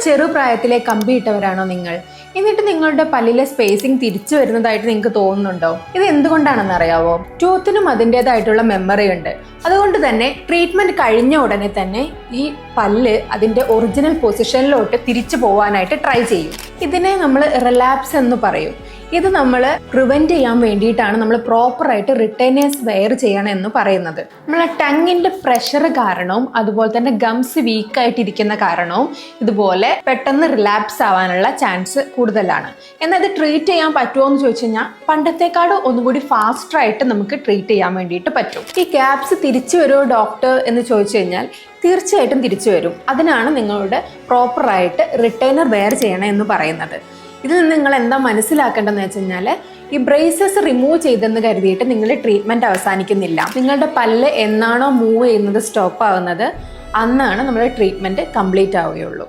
ചെറുപ്രായത്തിലെ കമ്പിയിട്ടവരാണോ നിങ്ങൾ? എന്നിട്ട് നിങ്ങളുടെ പല്ലിലെ സ്പേസിംഗ് തിരിച്ചു വരുന്നതായിട്ട് നിങ്ങൾക്ക് തോന്നുന്നുണ്ടോ? ഇത് എന്തുകൊണ്ടാണെന്ന് അറിയാവോ? ടൂത്തിനും അതിൻ്റെതായിട്ടുള്ള മെമ്മറി ഉണ്ട്. അതുകൊണ്ട് തന്നെ ട്രീറ്റ്മെന്റ് കഴിഞ്ഞ ഉടനെ തന്നെ ഈ പല്ല് അതിന്റെ ഒറിജിനൽ പൊസിഷനിലോട്ട് തിരിച്ചു പോകാനായിട്ട് ട്രൈ ചെയ്യും. ഇതിനെ നമ്മൾ റിലാപ്സ് എന്ന് പറയും. ഇത് നമ്മൾ പ്രിവെന്റ് ചെയ്യാൻ വേണ്ടിയിട്ടാണ് നമ്മൾ പ്രോപ്പറായിട്ട് റിട്ടൈനേഴ്സ് വെയർ ചെയ്യണം എന്ന് പറയുന്നത്. നമ്മളെ ടങ്ങിന്റെ പ്രഷർ കാരണവും അതുപോലെ തന്നെ ഗംസ് വീക്കായിട്ടിരിക്കുന്ന കാരണവും ഇതുപോലെ പെട്ടെന്ന് റിലാപ്സ് ആവാനുള്ള ചാൻസ് കൂടുതലാണ്. എന്നാൽ ഇത് ട്രീറ്റ് ചെയ്യാൻ പറ്റുമോ എന്ന് ചോദിച്ചു കഴിഞ്ഞാൽ പണ്ടത്തെക്കാട് ഒന്നുകൂടി ഫാസ്റ്റർ ആയിട്ട് നമുക്ക് ട്രീറ്റ് ചെയ്യാൻ വേണ്ടിയിട്ട് പറ്റും. ഈ ഗ്യാപ്സ് തിരിച്ചു വരുമോ ഡോക്ടർ എന്ന് ചോദിച്ചു കഴിഞ്ഞാൽ തീർച്ചയായിട്ടും തിരിച്ചു വരും. അതിനാണ് നിങ്ങളുടെ പ്രോപ്പറായിട്ട് റിട്ടൈനർ വെയർ ചെയ്യണം എന്ന് പറയുന്നത്. ഇതിൽ നിന്ന് നിങ്ങൾ എന്താ മനസ്സിലാക്കേണ്ടതെന്ന് വെച്ച് കഴിഞ്ഞാൽ ഈ ബ്രേസസ് റിമൂവ് ചെയ്തെന്ന് കരുതിയിട്ട് നിങ്ങളുടെ ട്രീറ്റ്മെൻറ്റ് അവസാനിക്കുന്നില്ല. നിങ്ങളുടെ പല്ല് എന്നാണോ മൂവ് ചെയ്യുന്നത് സ്റ്റോപ്പ് ആവുന്നത് അന്നാണ് നമ്മുടെ ട്രീറ്റ്മെൻറ്റ് കംപ്ലീറ്റ് ആവുകയുള്ളൂ.